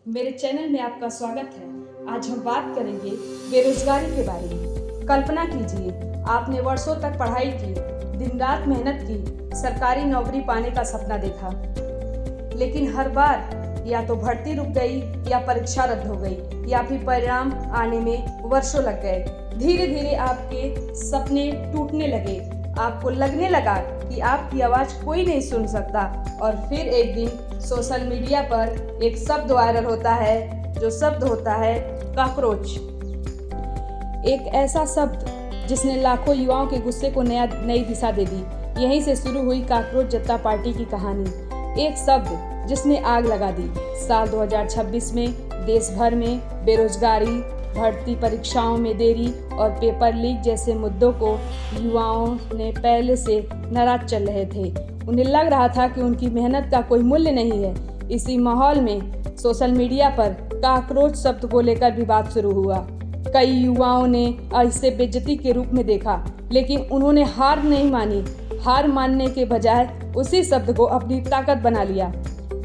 मेरे चैनल में आपका स्वागत है। आज हम बात करेंगे बेरोजगारी के बारे में। कल्पना कीजिए, आपने वर्षों तक पढ़ाई की, दिन रात मेहनत की, सरकारी नौकरी पाने का सपना देखा, लेकिन हर बार या तो भर्ती रुक गई या परीक्षा रद्द हो गई या फिर परिणाम आने में वर्षों लग गए। धीरे धीरे आपके सपने टूटने लगे। आपको लगने लगा कि आपकी आवाज़ कोई नहीं सुन सकता। और फिर एक दिन सोशल मीडिया पर एक शब्द वायरल होता है, जो शब्द होता है कॉकरोच। एक ऐसा शब्द जिसने लाखों युवाओं के गुस्से को नई दिशा दे दी। यहीं से शुरू हुई कॉकरोच जनता पार्टी की कहानी। एक शब्द जिसने आग लगा दी। साल 2026 में देश भर में बेरोजगारी, भर्ती परीक्षाओं में देरी और पेपर लीक जैसे मुद्दों को युवाओं ने पहले से नाराज चल रहे थे। उन्हें लग रहा था कि उनकी मेहनत का कोई मूल्य नहीं है। इसी माहौल में सोशल मीडिया पर कॉकरोच शब्द को लेकर विवाद शुरू हुआ। कई युवाओं ने इसे बेइज्जती के रूप में देखा, लेकिन उन्होंने हार नहीं मानी। हार मानने के बजाय उसी शब्द को अपनी ताकत बना लिया।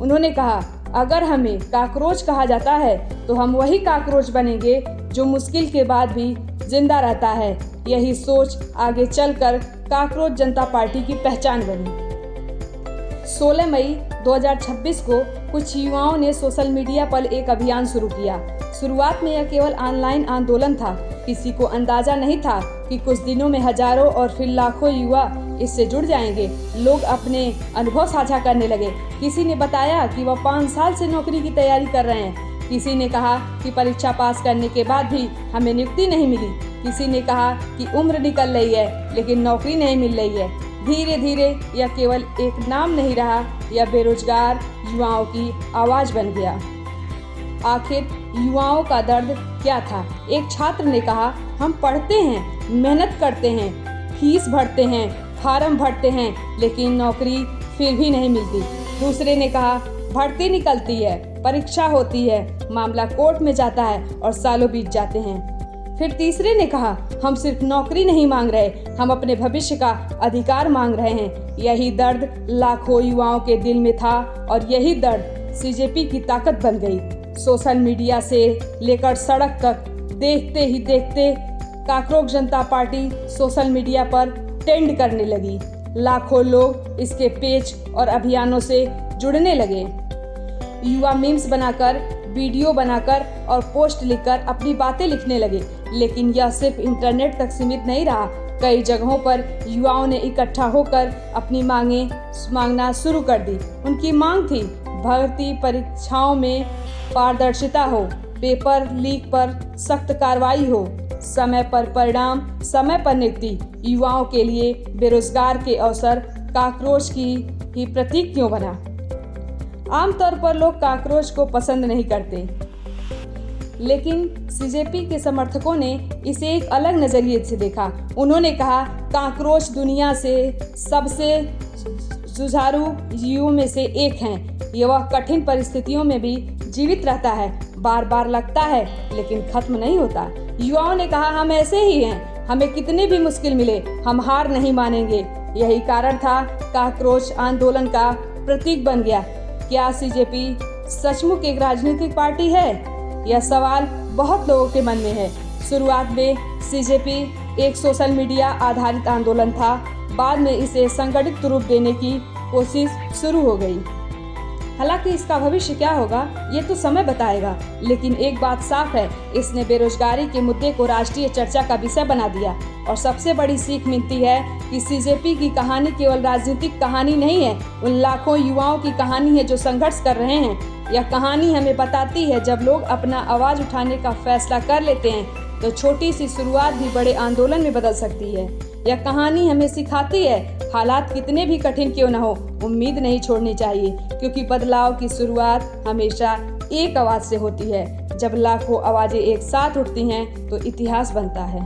उन्होंने कहा, अगर हमें कॉकरोच कहा जाता है तो हम वही कॉकरोच बनेंगे जो मुश्किल के बाद भी जिंदा रहता है। यही सोच आगे चलकर कॉकरोच जनता पार्टी की पहचान बनी। 16 मई 2026 को कुछ युवाओं ने सोशल मीडिया पर एक अभियान शुरू किया। शुरुआत में यह केवल ऑनलाइन आंदोलन था। किसी को अंदाजा नहीं था कि कुछ दिनों में हजारों और फिर लाखों युवा इससे जुड़ जाएंगे। लोग अपने अनुभव साझा करने लगे। किसी ने बताया कि वह 5 साल से नौकरी की तैयारी कर रहे हैं। किसी ने कहा कि परीक्षा पास करने के बाद भी हमें नियुक्ति नहीं मिली। किसी ने कहा कि उम्र निकल रही है लेकिन नौकरी नहीं मिल रही है। धीरे धीरे यह केवल एक नाम नहीं रहा, यह बेरोजगार युवाओं की आवाज़ बन गया। आखिर युवाओं का दर्द क्या था? एक छात्र ने कहा, हम पढ़ते हैं, मेहनत करते हैं, फीस भरते हैं, फार्म भरते हैं, लेकिन नौकरी फिर भी नहीं मिलती। दूसरे ने कहा, भर्ती निकलती है, परीक्षा होती है, मामला कोर्ट में जाता है और सालों बीत जाते हैं। फिर तीसरे ने कहा, हम सिर्फ नौकरी नहीं मांग रहे, हम अपने भविष्य का अधिकार मांग रहे हैं। यही दर्द लाखों युवाओं के दिल में था और यही दर्द सीजेपी की ताकत बन गई। सोशल मीडिया से लेकर सड़क तक देखते ही देखते कॉकरोच जनता पार्टी सोशल मीडिया पर ट्रेंड करने लगी। लाखों लोग इसके पेज और अभियानों से जुड़ने लगे। युवा मीम्स बनाकर, वीडियो बनाकर और पोस्ट लिखकर अपनी बातें लिखने लगे। लेकिन यह सिर्फ इंटरनेट तक सीमित नहीं रहा। कई जगहों पर युवाओं ने इकट्ठा होकर अपनी मांगना शुरू कर दी। उनकी मांग थी, भर्ती परीक्षाओं में पारदर्शिता हो, पेपर लीक पर सख्त कार्रवाई हो, समय पर परिणाम, समय पर नियुक्ति। युवाओं के लिए बेरोजगार के अवसर कॉकरोच की ही प्रतीक क्यों बना? आमतौर पर लोग कॉकरोच को पसंद नहीं करते, लेकिन सीजेपी के समर्थकों ने इसे एक अलग नजरिए से देखा। उन्होंने कहा, कॉकरोच दुनिया से सबसे जुझारू जीवों में से एक हैं। यह वह कठिन परिस्थितियों में भी जीवित रहता है, बार बार लगता है लेकिन खत्म नहीं होता। युवाओं ने कहा, हम ऐसे ही हैं, हमें कितनी भी मुश्किल मिले, हम हार नहीं मानेंगे। यही कारण था कॉकरोच आंदोलन का प्रतीक बन गया। क्या सीजेपी सचमुच एक राजनीतिक पार्टी है? यह सवाल बहुत लोगों के मन में है। शुरुआत में सीजेपी एक सोशल मीडिया आधारित आंदोलन था। बाद में इसे संगठित रूप देने की कोशिश शुरू हो गई। हालांकि इसका भविष्य क्या होगा ये तो समय बताएगा, लेकिन एक बात साफ है, इसने बेरोजगारी के मुद्दे को राष्ट्रीय चर्चा का विषय बना दिया। और सबसे बड़ी सीख मिलती है कि सीजेपी की कहानी केवल राजनीतिक कहानी नहीं है, उन लाखों युवाओं की कहानी है जो संघर्ष कर रहे हैं। यह कहानी हमें बताती है, जब लोग अपना आवाज़ उठाने का फैसला कर लेते हैं तो छोटी सी शुरुआत भी बड़े आंदोलन में बदल सकती है। यह कहानी हमें सिखाती है, हालात कितने भी कठिन क्यों न हो, उम्मीद नहीं छोड़नी चाहिए, क्योंकि बदलाव की शुरुआत हमेशा एक आवाज़ से होती है। जब लाखों आवाज़ें एक साथ उठती हैं तो इतिहास बनता है।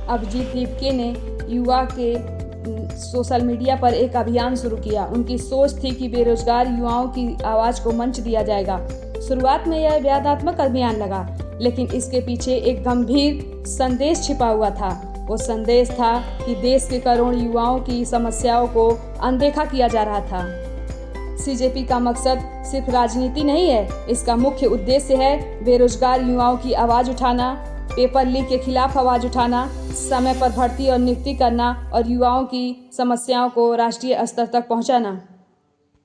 अभिजीत रिपके ने युवा के सोशल मीडिया पर एक अभियान शुरू किया। उनकी सोच थी कि बेरोजगार युवाओं की आवाज़ को मंच दिया जाएगा। शुरुआत में यह व्यापक अभियान लगा, लेकिन इसके पीछे एक गंभीर संदेश छिपा हुआ था। वो संदेश था कि देश के करोड़ों युवाओं की समस्याओं को अनदेखा किया जा रहा था। सीजेपी का मकसद सिर्फ राजनीति नहीं है, इसका मुख्य उद्देश्य है बेरोजगार युवाओं की आवाज़ उठाना, पेपर लीक के खिलाफ आवाज़ उठाना, समय पर भर्ती और नियुक्ति करना और युवाओं की समस्याओं को राष्ट्रीय स्तर तक पहुंचाना।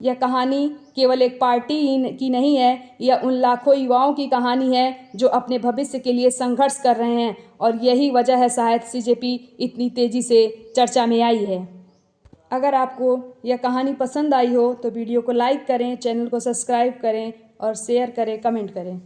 यह कहानी केवल एक पार्टी की नहीं है, यह उन लाखों युवाओं की कहानी है जो अपने भविष्य के लिए संघर्ष कर रहे हैं और यही वजह है शायद सीजेपी इतनी तेज़ी से चर्चा में आई है। अगर आपको यह कहानी पसंद आई हो तो वीडियो को लाइक करें, चैनल को सब्सक्राइब करें और शेयर करें, कमेंट करें।